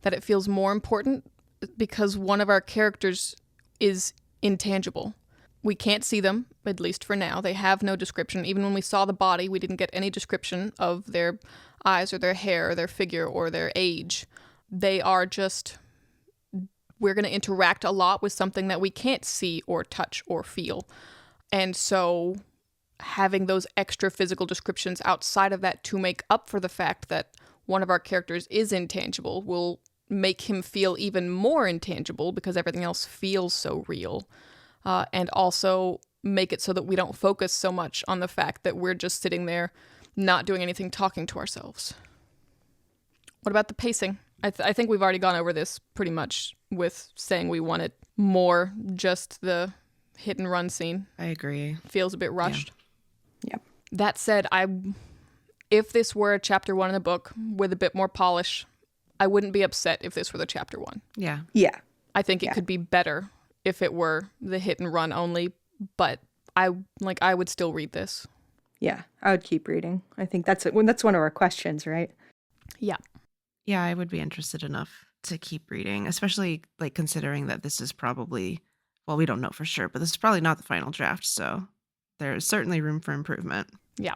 that it feels more important because one of our characters is intangible. We can't see them, at least for now. They have no description. Even when we saw the body, we didn't get any description of their eyes or their hair or their figure or their age. They are just, we're going to interact a lot with something that we can't see or touch or feel. And so having those extra physical descriptions outside of that to make up for the fact that one of our characters is intangible will make him feel even more intangible because everything else feels so real. And also make it so that we don't focus so much on the fact that we're just sitting there not doing anything, talking to ourselves. What about the pacing? I think we've already gone over this pretty much with saying we wanted more just the hit and run scene. I agree. Feels a bit rushed. Yeah. That said, if this were a chapter 1 in the book with a bit more polish, I wouldn't be upset if this were the chapter 1. Yeah. Yeah. I think it could be better if it were the hit and run only, but I would still read this. Yeah, I would keep reading. I think that's one of our questions, right? Yeah. Yeah, I would be interested enough to keep reading, especially considering that this is probably, well, we don't know for sure, but this is probably not the final draft, so there's certainly room for improvement. Yeah.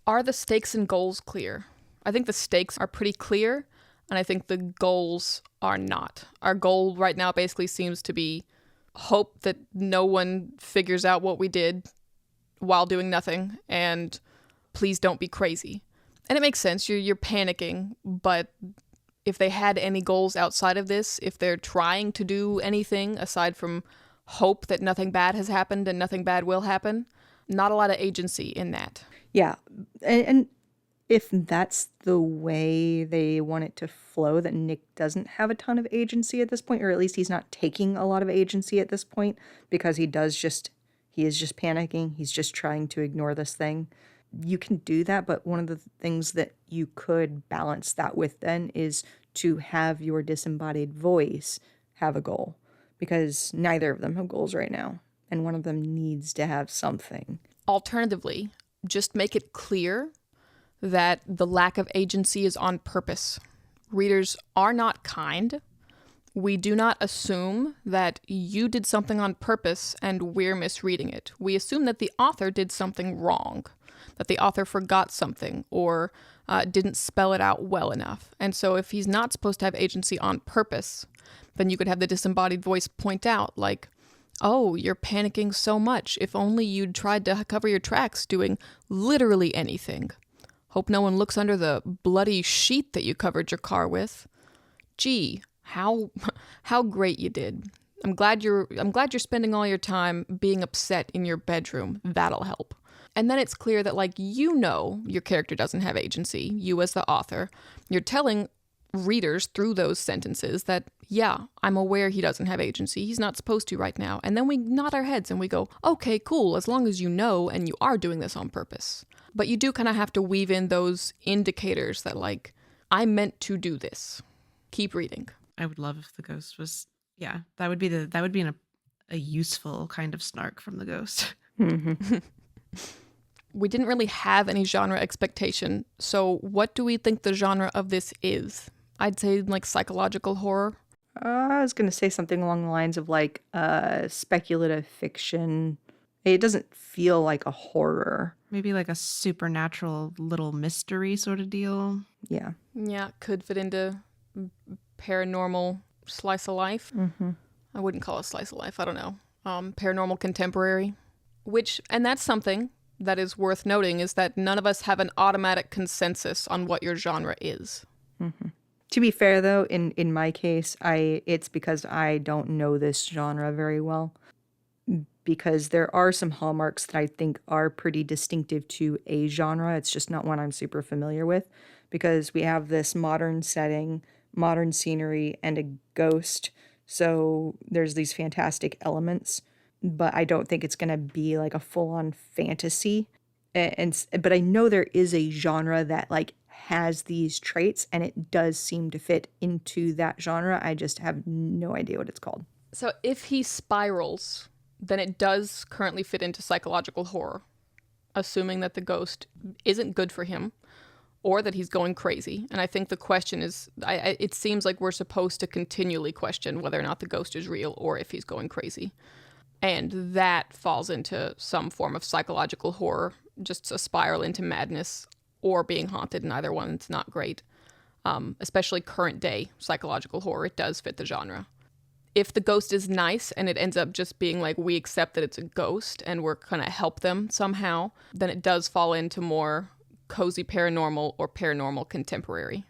Are the stakes and goals clear? I think the stakes are pretty clear, and I think the goals are not. Our goal right now basically seems to be hope that no one figures out what we did while doing nothing, and please don't be crazy. And it makes sense, you're panicking, but if they had any goals outside of this, if they're trying to do anything aside from hope that nothing bad has happened and nothing bad will happen. Not a lot of agency in that. Yeah. And if that's the way they want it to flow, that Nick doesn't have a ton of agency at this point, or at least he's not taking a lot of agency at this point, because he is just panicking. He's just trying to ignore this thing. You can do that, but one of the things that you could balance that with then is to have your disembodied voice have a goal, because neither of them have goals right now, and one of them needs to have something. Alternatively, just make it clear that the lack of agency is on purpose. Readers are not kind. We do not assume that you did something on purpose and we're misreading it. We assume that the author did something wrong, that the author forgot something or didn't spell it out well enough. And so if he's not supposed to have agency on purpose, then you could have the disembodied voice point out, like, oh, you're panicking so much. If only you'd tried to cover your tracks doing literally anything. Hope no one looks under the bloody sheet that you covered your car with. Gee, how great you did. I'm glad you're spending all your time being upset in your bedroom. That'll help. And then it's clear that, like, your character doesn't have agency, you as the author. You're telling readers through those sentences that, yeah, I'm aware he doesn't have agency. He's not supposed to right now. And then we nod our heads and we go, okay, cool, as long as you know and you are doing this on purpose. But you do kind of have to weave in those indicators that, like, I meant to do this. Keep reading. I would love if the ghost was, that would be a useful kind of snark from the ghost. Mm-hmm. We didn't really have any genre expectation, so what do we think the genre of this is? I'd say, like, psychological horror. I was going to say something along the lines of, like, speculative fiction. It doesn't feel like a horror. Maybe like a supernatural little mystery sort of deal. Yeah. Yeah, could fit into paranormal slice of life. Mm-hmm. I wouldn't call it slice of life, I don't know. Paranormal contemporary. And that's something that is worth noting, is that none of us have an automatic consensus on what your genre is. Mm-hmm. To be fair, though, in my case, it's because I don't know this genre very well. Because there are some hallmarks that I think are pretty distinctive to a genre. It's just not one I'm super familiar with. Because we have this modern setting, modern scenery, and a ghost. So there's these fantastic elements. But I don't think it's going to be like a full-on fantasy. But I know there is a genre that, like, has these traits, and it does seem to fit into that genre. I just have no idea what it's called. So if he spirals, then it does currently fit into psychological horror, assuming that the ghost isn't good for him or that he's going crazy. And I think the question is, it seems like we're supposed to continually question whether or not the ghost is real or if he's going crazy. And that falls into some form of psychological horror, just a spiral into madness or being haunted, and either one, it's not great. Especially current day psychological horror, it does fit the genre. If the ghost is nice and it ends up just being like, we accept that it's a ghost and we're going to help them somehow, then it does fall into more cozy paranormal or paranormal contemporary.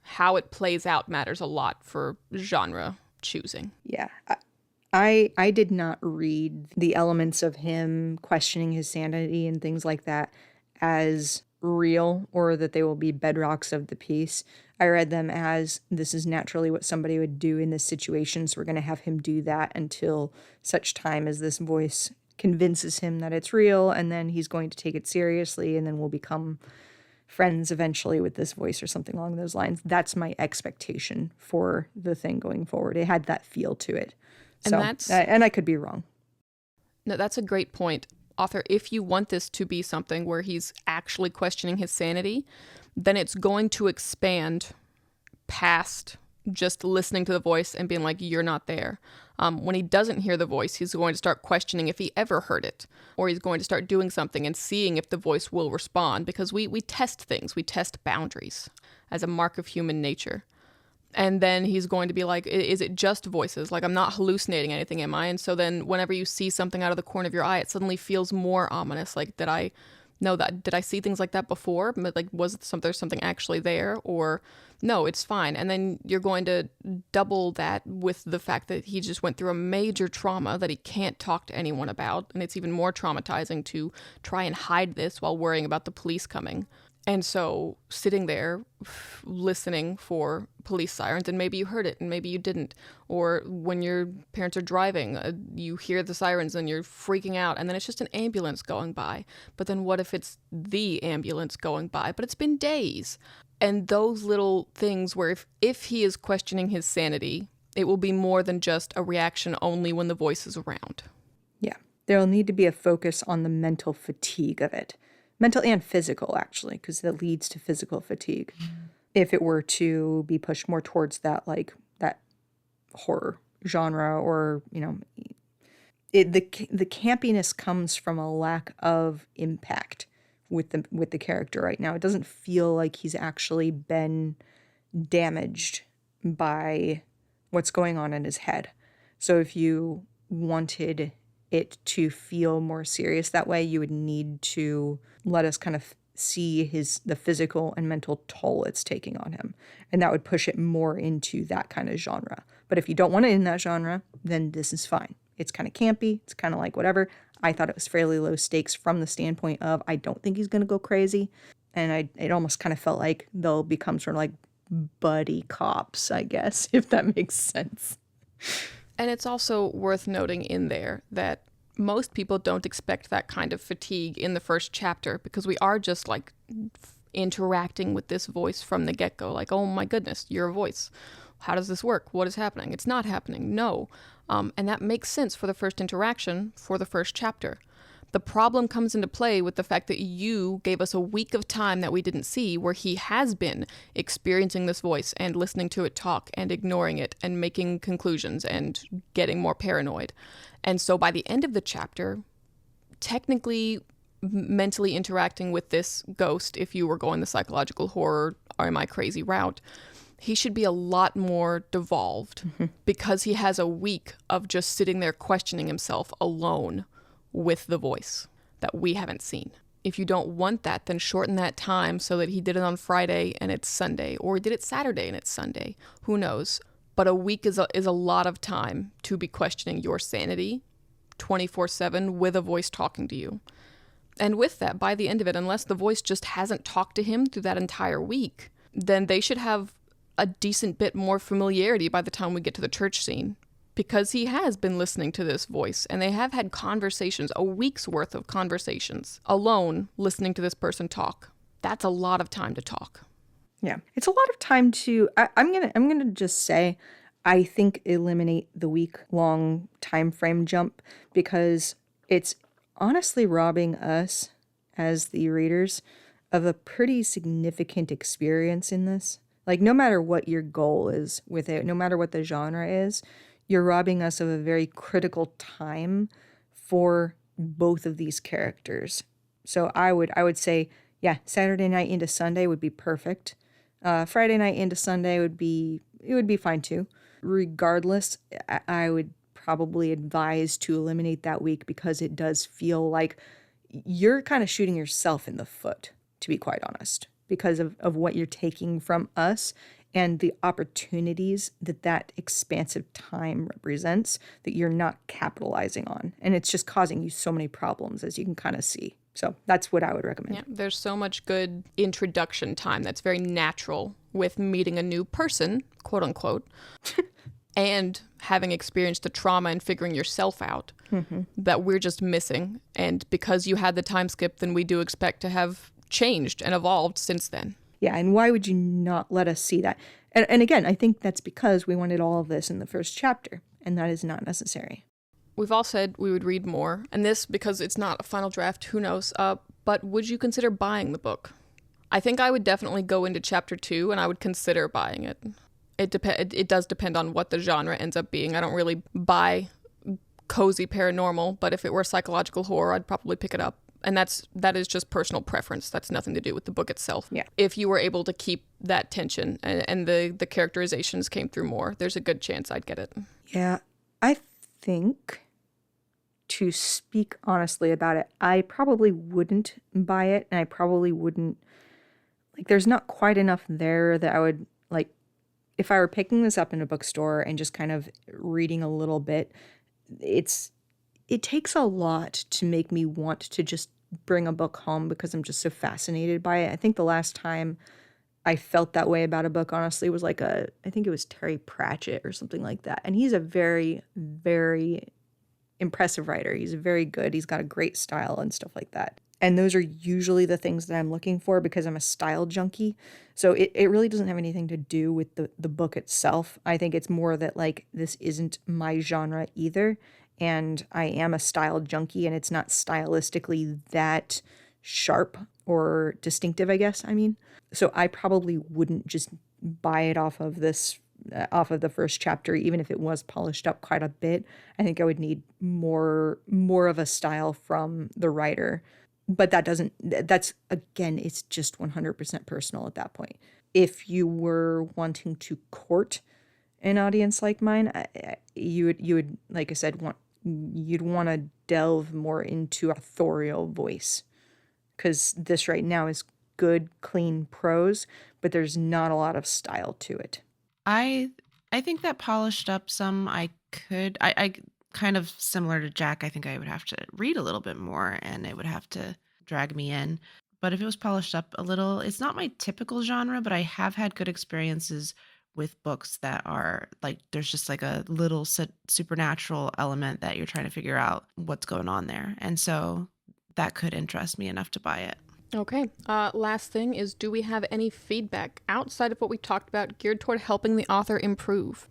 How it plays out matters a lot for genre choosing. Yeah. I did not read the elements of him questioning his sanity and things like that as real, or that they will be bedrocks of the piece. I read them as, this is naturally what somebody would do in this situation, so we're going to have him do that until such time as this voice convinces him that it's real, and then he's going to take it seriously, and then we'll become friends eventually with this voice or something along those lines. That's my expectation for the thing going forward. It had that feel to it. And I could be wrong. No, that's a great point. Author, if you want this to be something where he's actually questioning his sanity, then it's going to expand past just listening to the voice and being like, you're not there. When he doesn't hear the voice, he's going to start questioning if he ever heard it, or he's going to start doing something and seeing if the voice will respond, because we test things. We test boundaries as a mark of human nature. And then he's going to be like, is it just voices? Like, I'm not hallucinating anything, am I? And so then whenever you see something out of the corner of your eye, it suddenly feels more ominous. Like, did I no, that did I see things like that before? Like, was there something actually there? Or no, it's fine. And then you're going to double that with the fact that he just went through a major trauma that he can't talk to anyone about. And it's even more traumatizing to try and hide this while worrying about the police coming. And so sitting there listening for police sirens, and maybe you heard it and maybe you didn't. Or when your parents are driving, you hear the sirens and you're freaking out, and then it's just an ambulance going by. But then what if it's the ambulance going by? But it's been days. And those little things where if he is questioning his sanity, it will be more than just a reaction only when the voice is around. Yeah. There'll need to be a focus on the mental fatigue of it. Mental and physical, actually, because that leads to physical fatigue. If it were to be pushed more towards that horror genre, or, the campiness comes from a lack of impact with the character right now. It doesn't feel like he's actually been damaged by what's going on in his head. So if you wanted it to feel more serious that way, you would need to let us kind of see the physical and mental toll it's taking on him. And that would push it more into that kind of genre. But if you don't want it in that genre, then this is fine. It's kind of campy. It's kind of like whatever. I thought it was fairly low stakes from the standpoint of I don't think he's going to go crazy. And it almost kind of felt like they'll become sort of like buddy cops, I guess, if that makes sense. And it's also worth noting in there that most people don't expect that kind of fatigue in the first chapter, because we are just like interacting with this voice from the get-go. Like, oh my goodness, you're a voice. How does this work? What is happening? It's not happening. No. And that makes sense for the first interaction, for the first chapter. The problem comes into play with the fact that you gave us a week of time that we didn't see, where he has been experiencing this voice and listening to it talk and ignoring it and making conclusions and getting more paranoid. And so by the end of the chapter, technically mentally interacting with this ghost, if you were going the psychological horror or am I crazy route, he should be a lot more devolved because he has a week of just sitting there questioning himself alone with the voice that we haven't seen. If you don't want that, then shorten that time so that he did it on Friday and it's Sunday, or he did it Saturday and it's Sunday. Who knows? But a week is a lot of time to be questioning your sanity 24/7 with a voice talking to you. And with that, by the end of it, unless the voice just hasn't talked to him through that entire week, then they should have a decent bit more familiarity by the time we get to the church scene. Because he has been listening to this voice, and they have had conversations, a week's worth of conversations, alone listening to this person talk. That's a lot of time to talk. Yeah, it's a lot of time to. I'm gonna just say, I think eliminate the week-long time frame jump, because it's honestly robbing us as the readers of a pretty significant experience in this. Like, no matter what your goal is with it, no matter what the genre is, you're robbing us of a very critical time for both of these characters. So I would say, yeah, Saturday night into Sunday would be perfect. Friday night into Sunday would be fine too. Regardless, I would probably advise to eliminate that week, because it does feel like you're kind of shooting yourself in the foot, to be quite honest, because of what you're taking from us and the opportunities that expansive time represents that you're not capitalizing on. And it's just causing you so many problems, as you can kind of see. So that's what I would recommend. Yeah, there's so much good introduction time that's very natural with meeting a new person, quote unquote, and having experienced the trauma and figuring yourself out that we're just missing. And because you had the time skip, then we do expect to have changed and evolved since then. Yeah, and why would you not let us see that? And again, I think that's because we wanted all of this in the first chapter, and that is not necessary. We've all said we would read more, and this, because it's not a final draft, who knows, but would you consider buying the book? I think I would definitely go into chapter 2, and I would consider buying it. It does depend on what the genre ends up being. I don't really buy cozy paranormal, but if it were psychological horror, I'd probably pick it up. And that is just personal preference. That's nothing to do with the book itself. Yeah. If you were able to keep that tension and the characterizations came through more, there's a good chance I'd get it. Yeah, I think to speak honestly about it, I probably wouldn't buy it, and I probably wouldn't, like, there's not quite enough there that I would, like, if I were picking this up in a bookstore and just kind of reading a little bit, it takes a lot to make me want to just bring a book home because I'm just so fascinated by it. I think the last time I felt that way about a book, honestly, was like I think it was Terry Pratchett or something like that. And he's a very, very impressive writer. He's very good. He's got a great style and stuff like that. And those are usually the things that I'm looking for because I'm a style junkie. So it really doesn't have anything to do with the book itself. I think it's more that, like, this isn't my genre either. And I am a style junkie, and it's not stylistically that sharp or distinctive, I guess. I mean, so I probably wouldn't just buy it off of the first chapter, even if it was polished up quite a bit. I think I would need more of a style from the writer. But that's, again, it's just 100% personal at that point. If you were wanting to court an audience like mine, you would, like I said, you'd want to delve more into authorial voice, because this right now is good, clean prose, but there's not a lot of style to it. I think that polished up some I kind of similar to Jack. I think I would have to read a little bit more and it would have to drag me in. But if it was polished up a little, it's not my typical genre, but I have had good experiences with books that are like, there's just like a little supernatural element that you're trying to figure out what's going on there. And so that could interest me enough to buy it. Okay. Last thing is, do we have any feedback outside of what we talked about geared toward helping the author improve?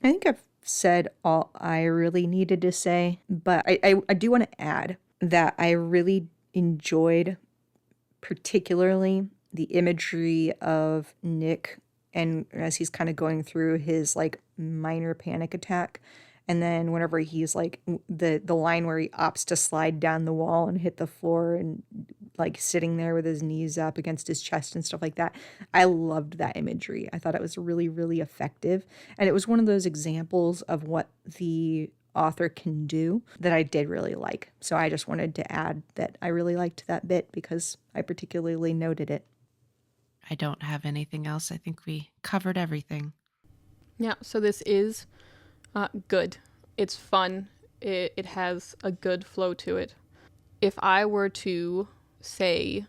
I think I've said all I really needed to say, but I do want to add that I really enjoyed particularly the imagery of Nick, and as he's kind of going through his like minor panic attack, and then whenever he's like the line where he opts to slide down the wall and hit the floor and like sitting there with his knees up against his chest and stuff like that. I loved that imagery. I thought it was really, really effective. And it was one of those examples of what the author can do that I did really like. So I just wanted to add that I really liked that bit because I particularly noted it. I don't have anything else. I think we covered everything. Yeah, so this is good. It's fun. It has a good flow to it. If I were to say,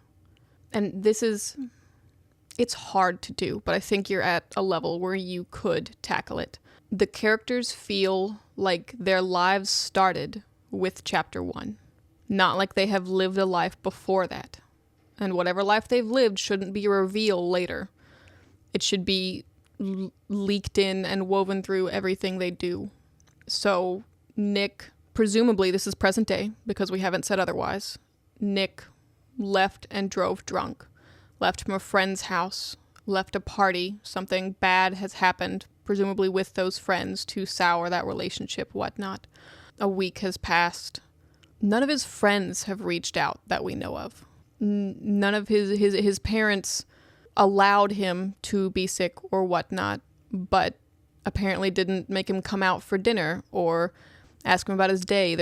and it's hard to do, but I think you're at a level where you could tackle it. The characters feel like their lives started with chapter 1, not like they have lived a life before that. And whatever life they've lived shouldn't be a reveal later. It should be leaked in and woven through everything they do. So Nick, presumably this is present day because we haven't said otherwise. Nick left and drove drunk, left from a friend's house, left a party. Something bad has happened, presumably with those friends, to sour that relationship, whatnot. A week has passed. None of his friends have reached out that we know of. None of his parents allowed him to be sick or whatnot, but apparently didn't make him come out for dinner or ask him about his day.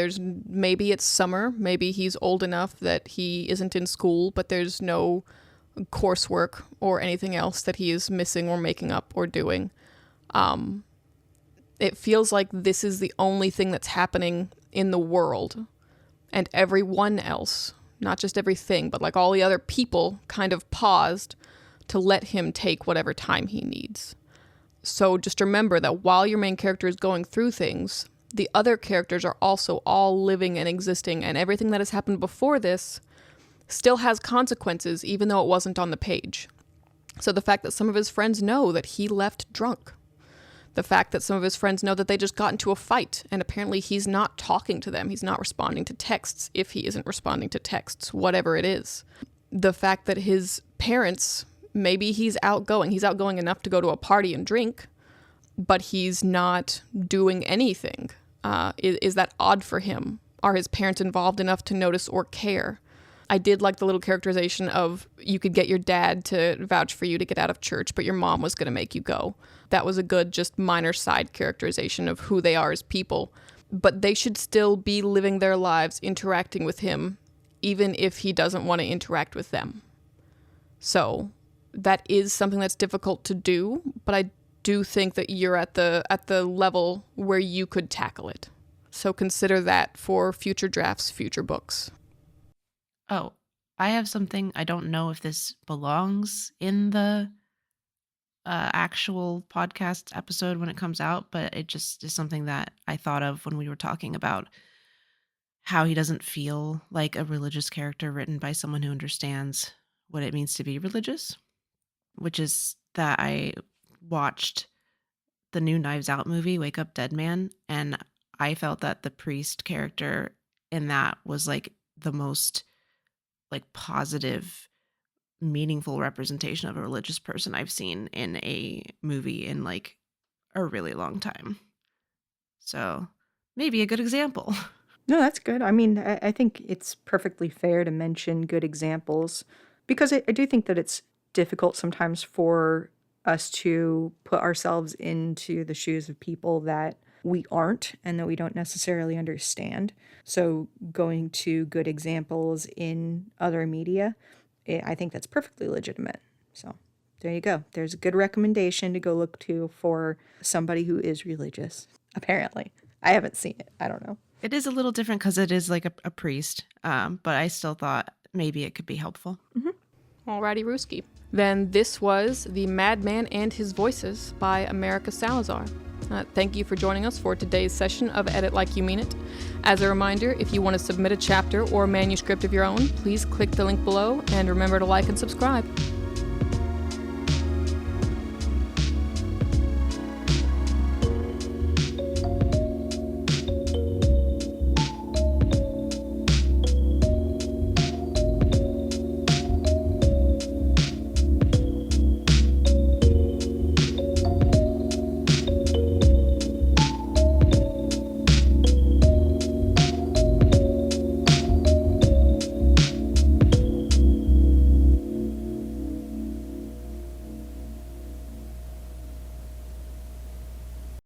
Maybe it's summer, maybe he's old enough that he isn't in school, but there's no coursework or anything else that he is missing or making up or doing. It feels like this is the only thing that's happening in the world, and everyone else, not just everything, but like all the other people, kind of paused to let him take whatever time he needs. So just remember that while your main character is going through things, the other characters are also all living and existing, and everything that has happened before this still has consequences, even though it wasn't on the page. So the fact that some of his friends know that he left drunk, the fact that some of his friends know that they just got into a fight, and apparently he's not talking to them, he's not responding to texts, if he isn't responding to texts, whatever it is. The fact that his parents, maybe he's outgoing enough to go to a party and drink, but he's not doing anything. Is that odd for him? Are his parents involved enough to notice or care? I did like the little characterization of you could get your dad to vouch for you to get out of church, but your mom was going to make you go. That was a good, just minor side characterization of who they are as people. but they should still be living their lives interacting with him, even if he doesn't want to interact with them. So that is something that's difficult to do, but I do think that you're at the level where you could tackle it. So consider that for future drafts, future books. Oh, I have something. I don't know if this belongs in the actual podcast episode when it comes out, but it just is something that I thought of when we were talking about how he doesn't feel like a religious character written by someone who understands what it means to be religious, which is that I watched the new Knives Out movie, Wake Up Dead Man, and I felt that the priest character in that was like the most like positive, meaningful representation of a religious person I've seen in a movie in like a really long time. So maybe a good example. No, that's good. I mean, I think it's perfectly fair to mention good examples because I do think that it's difficult sometimes for us to put ourselves into the shoes of people that we aren't and that we don't necessarily understand. So going to good examples in other media, I think that's perfectly legitimate. So there you go. There's a good recommendation to go look to for somebody who is religious, apparently. I haven't seen it. I don't know. It is a little different because it is like a priest, but I still thought maybe it could be helpful. Mm-hmm. Alrighty, Rooski. Then this was The Madman and His Voices by America Salazar. Thank you for joining us for today's session of Edit Like You Mean It. As a reminder, if you want to submit a chapter or manuscript of your own, please click the link below and remember to like and subscribe.